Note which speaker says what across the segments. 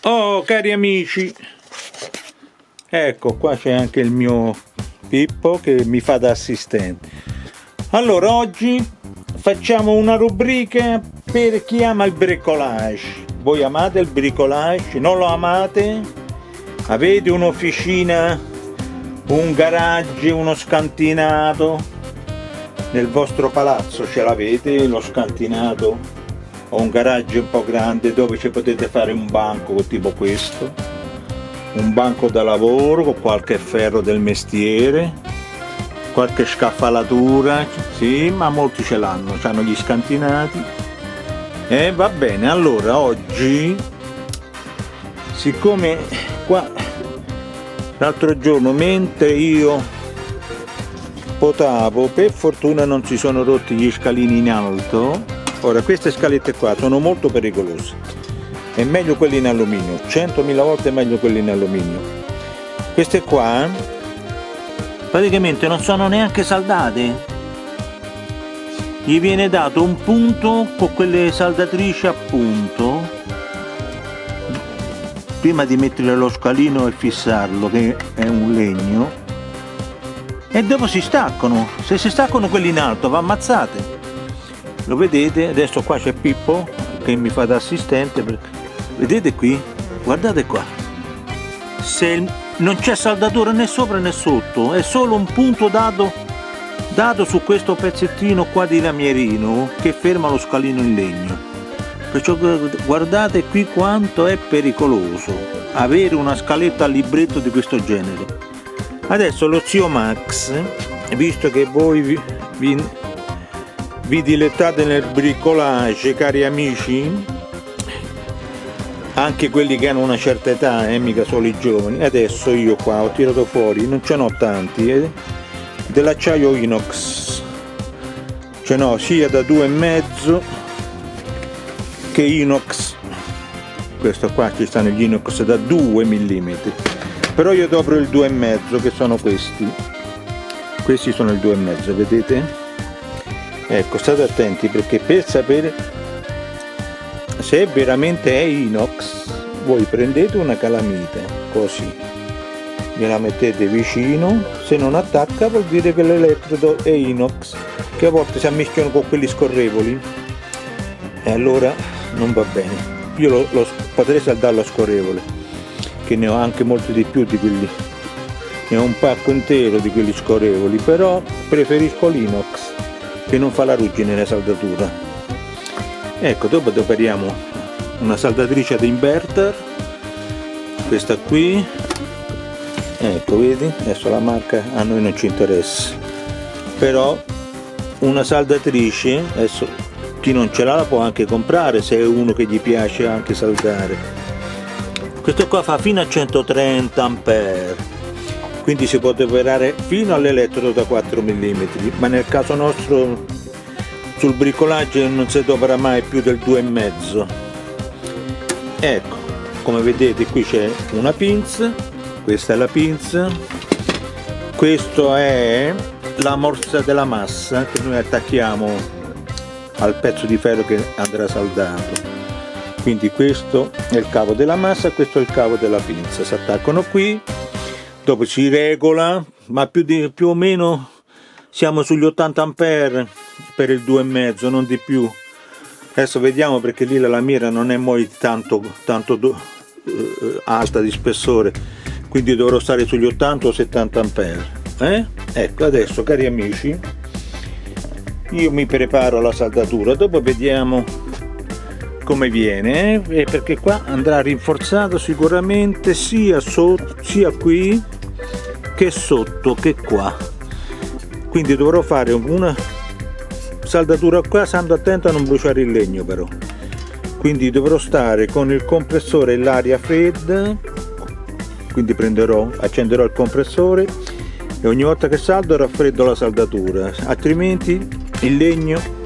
Speaker 1: Oh, cari amici, ecco qua c'è anche il mio Pippo che mi fa da assistente. Allora, oggi facciamo una rubrica per chi ama il bricolage. Voi amate il bricolage? Non lo amate? Avete un'officina, un garage, uno scantinato? Nel vostro palazzo ce l'avete lo scantinato? O un garage un po' grande dove ci potete fare un banco tipo questo, un banco da lavoro con qualche ferro del mestiere, qualche scaffalatura, sì, ma molti ce l'hanno, hanno gli scantinati. E va bene, allora oggi, siccome qua l'altro giorno mentre io potavo, per fortuna non si sono rotti gli scalini in alto. Ora, queste scalette qua sono molto pericolose, è meglio quelle in alluminio, 100.000 volte meglio quelle in alluminio. Queste qua praticamente non sono neanche saldate, gli viene dato un punto con quelle saldatrici a punto prima di mettere lo scalino e fissarlo, che è un legno, e dopo si staccano. Se si staccano quelli in alto va ammazzate. Lo vedete? Adesso qua c'è Pippo che mi fa da assistente. Vedete qui? Guardate qua. Se non c'è saldatura né sopra né sotto, è solo un punto dato su questo pezzettino qua di lamierino che ferma lo scalino in legno. Perciò guardate qui quanto è pericoloso avere una scaletta al libretto di questo genere. Adesso lo zio Max, visto che voi vi dilettate nel bricolage, cari amici, anche quelli che hanno una certa età, mica solo i giovani. Adesso io qua ho tirato fuori, non ce n'ho tanti, dell'acciaio inox, ce n'ho sia da 2,5 che inox. Questo qua ci stanno gli inox da 2 mm, però io dopro il 2,5 che sono questi sono il 2,5, vedete? Ecco, state attenti, perché per sapere se veramente è inox voi prendete una calamita così, gliela mettete vicino, se non attacca vuol dire che l'elettrodo è inox, che a volte si ammischiano con quelli scorrevoli e allora non va bene. Io lo potrei saldarlo a scorrevole, che ne ho anche molti di più di quelli, ne ho un pacco intero di quelli scorrevoli, però preferisco l'inox che non fa la ruggine nella saldatura. Ecco, dopo adoperiamo una saldatrice ad inverter, questa qui, ecco, vedi? Adesso la marca a noi non ci interessa, però una saldatrice, adesso chi non ce l'ha la può anche comprare se è uno che gli piace anche saldare. Questo qua fa fino a 130 ampere, quindi si può operare fino all'elettrodo da 4 mm, ma nel caso nostro sul bricolage non si adopera mai più del 2,5. Ecco, come vedete qui c'è una pinza, questa è la pinza, questo è la morsa della massa che noi attacchiamo al pezzo di ferro che andrà saldato. Quindi questo è il cavo della massa, questo è il cavo della pinza, si attaccano qui. Dopo si regola, ma più o meno siamo sugli 80 ampere per il 2,5, non di più. Adesso vediamo, perché lì la lamiera non è mai tanto alta di spessore, quindi dovrò stare sugli 80 o 70 ampere. Ecco, adesso cari amici, io mi preparo la saldatura, dopo vediamo come viene, perché qua andrà rinforzato sicuramente sia qui che sotto che qua, quindi dovrò fare una saldatura qua, stando attento a non bruciare il legno, però quindi dovrò stare con il compressore e l'aria fredda, quindi accenderò il compressore e ogni volta che saldo raffreddo la saldatura, altrimenti il legno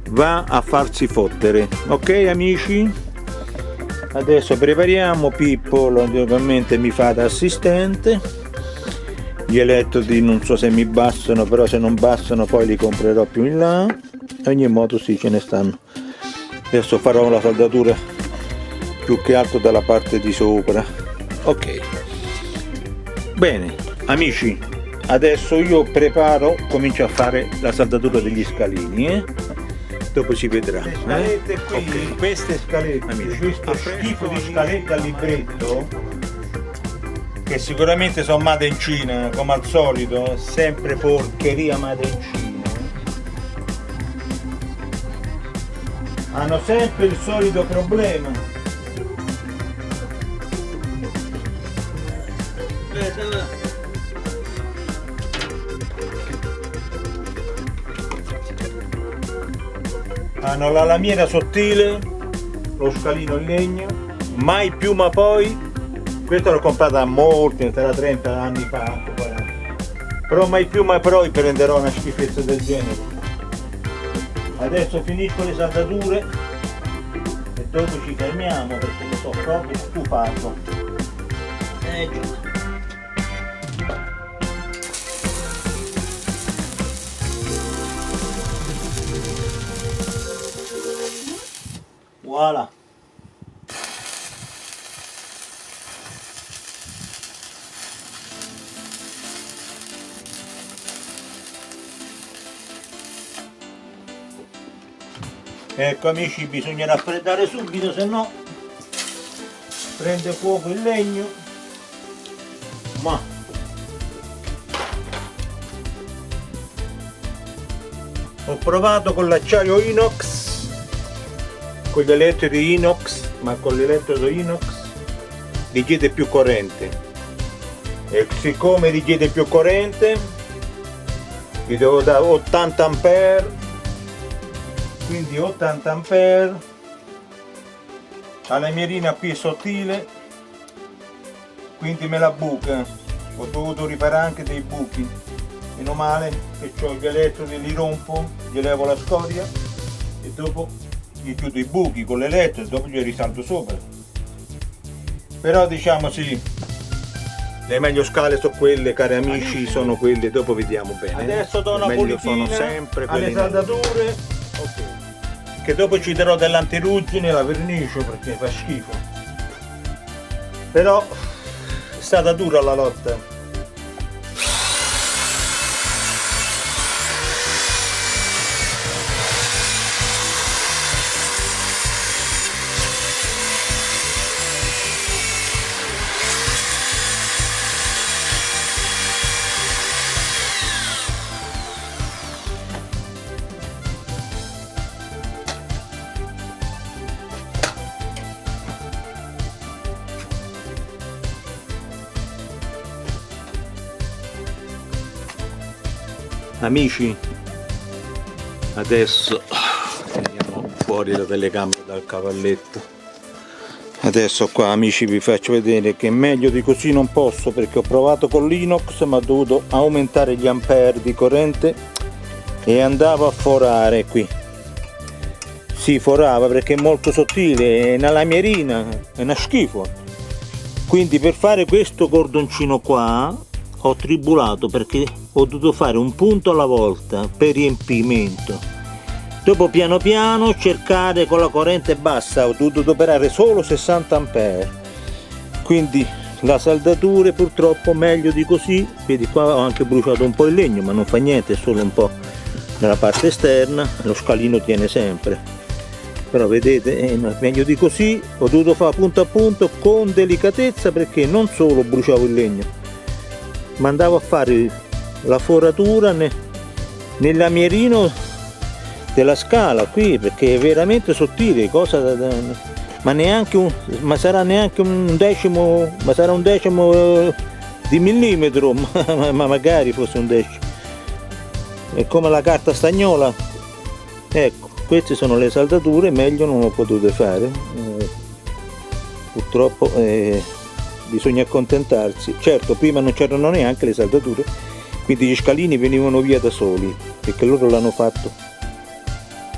Speaker 1: va a farsi fottere. Ok amici, adesso prepariamo. Pippo logicamente mi fa da assistente, gli elettrodi non so se mi bastano, però se non bastano poi li comprerò più in là. In ogni modo sì, ce ne stanno. Adesso farò la saldatura più più che altro dalla parte di sopra. Ok, bene amici, adesso io comincio a fare la saldatura degli scalini, dopo si vedrà. Le scalette qui, okay. Queste scalette, amici, questo schifo di scalette al libretto, che sicuramente sono made in Cina, come al solito, sempre porcheria made in Cina. Hanno sempre il solito problema. Hanno la lamiera sottile, lo scalino in legno, mai più ma poi. Questo l'ho comprato a molti, sarà 30 anni fa, 40. Però mai più ma poi prenderò una schifezza del genere. Adesso finisco le saldature e dopo ci fermiamo perché mi sono proprio stufato. Già. Voilà. Ecco amici, bisogna raffreddare subito, se no prende fuoco il legno. Ma ho provato con l'acciaio inox, con gli elettrodi inox, ma con l'elettrodo inox richiede più corrente, e siccome richiede più corrente gli devo dare 80 ampere, quindi 80 ampere. La lamierina qui è sottile, quindi me la buca, ho dovuto riparare anche dei buchi, meno male che ho gli elettrodi, li rompo, gli levo la scoria e dopo gli chiudo i buchi con l'elettrodo e dopo gli risalto sopra. Però diciamo sì, le meglio scale sono quelle, cari amici, sono quelle, dopo vediamo bene. Adesso do una pulitina sono sempre alle saldature, okay. Che dopo ci darò dell'antiruggine, la vernice perché fa schifo. Però è stata dura la lotta. Amici, adesso teniamo fuori la telecamera dal cavalletto. Adesso qua amici vi faccio vedere che meglio di così non posso, perché ho provato con l'inox ma ho dovuto aumentare gli ampere di corrente e andavo a forare qui. Si forava perché è molto sottile, è una lamierina, è una schifo. Quindi per fare questo cordoncino qua ho tribulato, perché ho dovuto fare un punto alla volta per riempimento, dopo piano piano cercare con la corrente bassa, ho dovuto operare solo 60 ampere, quindi la saldatura purtroppo meglio di così. Vedi qua ho anche bruciato un po' il legno, ma non fa niente, è solo un po' nella parte esterna, lo scalino tiene sempre, però vedete è meglio di così. Ho dovuto fare punto a punto con delicatezza, perché non solo bruciavo il legno ma andavo a fare la foratura nel lamierino della scala qui, perché è veramente sottile, ma neanche ma sarà neanche un decimo, ma sarà un decimo di millimetro, ma magari fosse un decimo. È come la carta stagnola. Ecco, queste sono le saldature, meglio non ho potuto fare, purtroppo bisogna accontentarsi. Certo, prima non c'erano neanche le saldature, quindi gli scalini venivano via da soli, perché loro l'hanno fatto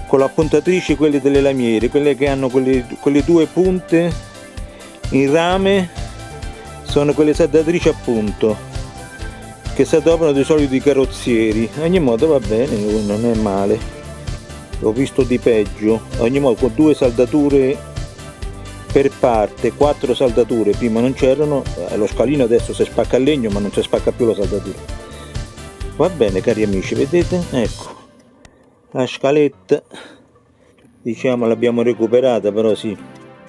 Speaker 1: con la puntatrice, quelle delle lamiere, quelle che hanno quelle due punte in rame, sono quelle saldatrici a punto che si adoperano di solito i carrozzieri. A ogni modo va bene, non è male, ho visto di peggio. A ogni modo con due saldature per parte 4 saldature, prima non c'erano, lo scalino adesso si spacca il legno ma non si spacca più la saldatura. Va bene cari amici, vedete? Ecco, la scaletta, diciamo l'abbiamo recuperata, però sì,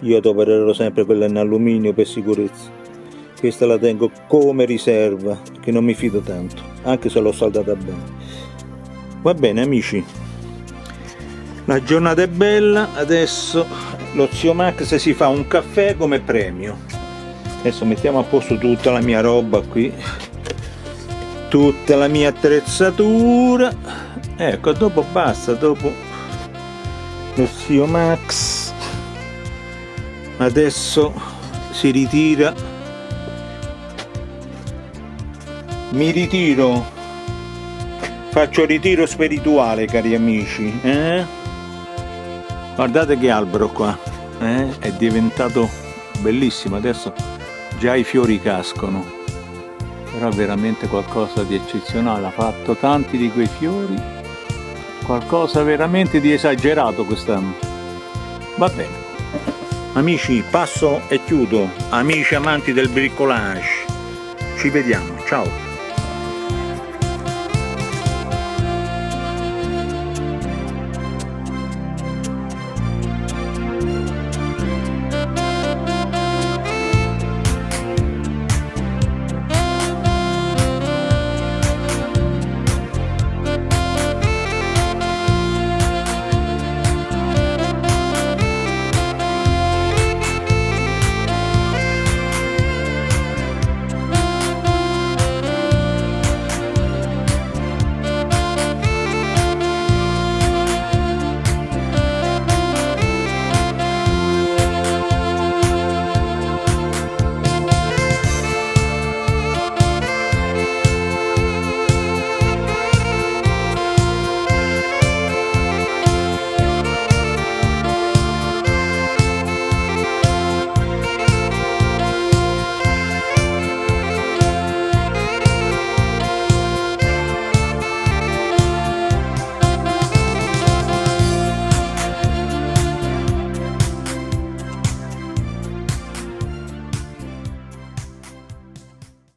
Speaker 1: io adopererò sempre quella in alluminio per sicurezza. Questa la tengo come riserva, che non mi fido tanto, anche se l'ho saldata bene. Va bene amici, la giornata è bella, adesso lo zio Max si fa un caffè come premio. Adesso mettiamo a posto tutta la mia roba qui, tutta la mia attrezzatura. Ecco, dopo basta, dopo lo zio Max adesso si ritira. Mi ritiro, faccio ritiro spirituale cari amici, Guardate che albero qua, è diventato bellissimo, adesso già i fiori cascano, però è veramente qualcosa di eccezionale, ha fatto tanti di quei fiori, qualcosa veramente di esagerato quest'anno. Va bene, amici, passo e chiudo, amici amanti del bricolage, ci vediamo, ciao!